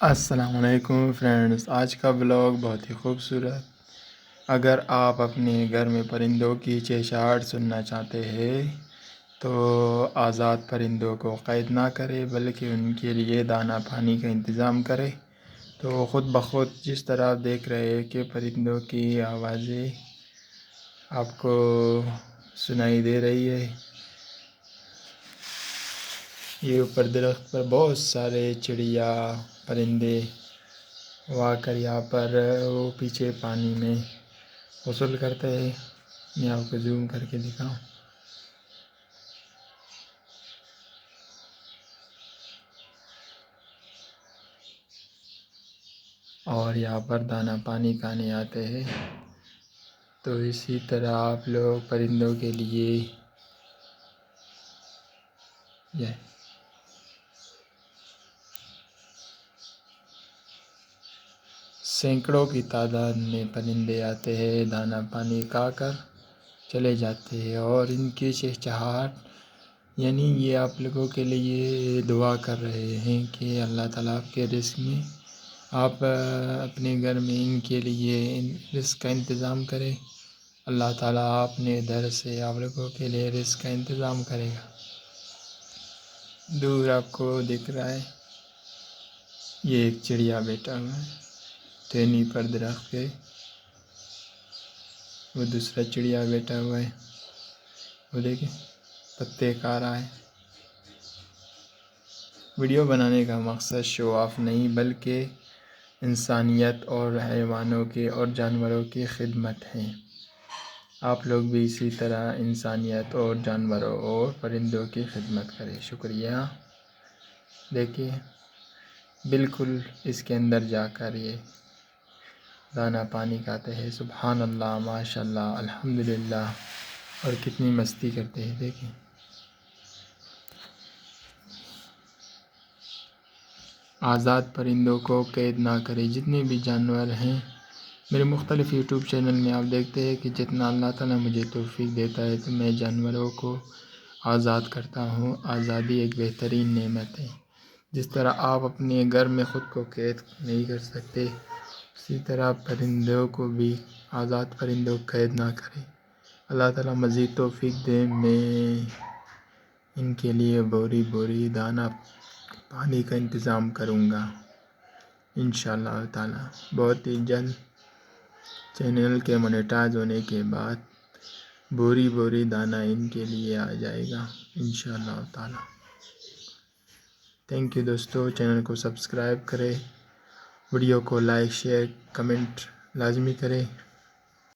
السلام علیکم فرینڈز، آج کا بلاگ بہت ہی خوبصورت۔ اگر آپ اپنے گھر میں پرندوں کی چہچہاہٹ سننا چاہتے ہیں تو آزاد پرندوں کو قید نہ کریں بلکہ ان کے لیے دانہ پانی کا انتظام کریں، تو خود بخود جس طرح آپ دیکھ رہے ہیں کہ پرندوں کی آوازیں آپ کو سنائی دے رہی ہے۔ یہ اوپر درخت پر بہت سارے چڑیا پرندے وا کر یہاں پر وہ پیچھے پانی میں غسل کرتے ہیں۔ میں آپ کو زوم کر کے دکھاؤں۔ اور یہاں پر دانہ پانی کھانے آتے ہیں، تو اسی طرح آپ لوگ پرندوں کے لیے سینکڑوں کی تعداد میں پرندے آتے ہیں، دانہ پانی کھا کر چلے جاتے ہیں، اور ان کی چہچہاہٹ یعنی یہ آپ لوگوں کے لیے دعا کر رہے ہیں کہ اللہ تعالیٰ آپ کے رزق میں آپ اپنے گھر میں ان کے لیے رزق کا انتظام کرے۔ اللہ تعالیٰ اپنے در سے آپ لوگوں کے لیے رزق کا انتظام کرے گا۔ دور آپ کو دکھ رہا ہے یہ ایک چڑیا بیٹھا ہوا ہے ٹہنی پر درخت کے، وہ دوسرا چڑیا بیٹھا ہوا ہے، وہ دیکھیں پتے کھا رہا ہے۔ ویڈیو بنانے کا مقصد شو آف نہیں بلکہ انسانیت اور حیوانوں کے اور جانوروں کی خدمت ہے۔ آپ لوگ بھی اسی طرح انسانیت اور جانوروں اور پرندوں کی خدمت کریں۔ شکریہ۔ دیکھیے بالکل اس کے اندر جا کر یہ دانہ پانی کھاتے ہیں۔ سبحان اللہ، ماشاء اللہ، الحمدللہ، اور کتنی مستی کرتے ہیں دیکھیں۔ آزاد پرندوں کو قید نہ کریں۔ جتنے بھی جانور ہیں میرے مختلف یوٹیوب چینل میں آپ دیکھتے ہیں کہ جتنا اللہ تعالیٰ مجھے توفیق دیتا ہے تو میں جانوروں کو آزاد کرتا ہوں۔ آزادی ایک بہترین نعمت ہے۔ جس طرح آپ اپنے گھر میں خود کو قید نہیں کر سکتے، اسی طرح پرندوں کو بھی، آزاد پرندوں کو قید نہ کریں۔ اللہ تعالیٰ مزید توفیق دے۔ میں ان کے لیے بوری بوری دانہ پانی کا انتظام کروں گا انشاءاللہ تعالیٰ۔ بہت ہی جلد چینل کے مونیٹائز ہونے کے بعد بوری بوری دانہ ان کے لیے آ جائے گا انشاءاللہ تعالیٰ۔ تھینک یو دوستو، چینل کو سبسکرائب کریں، ویڈیو کو لائک شیئر کمنٹ لازمی کریں۔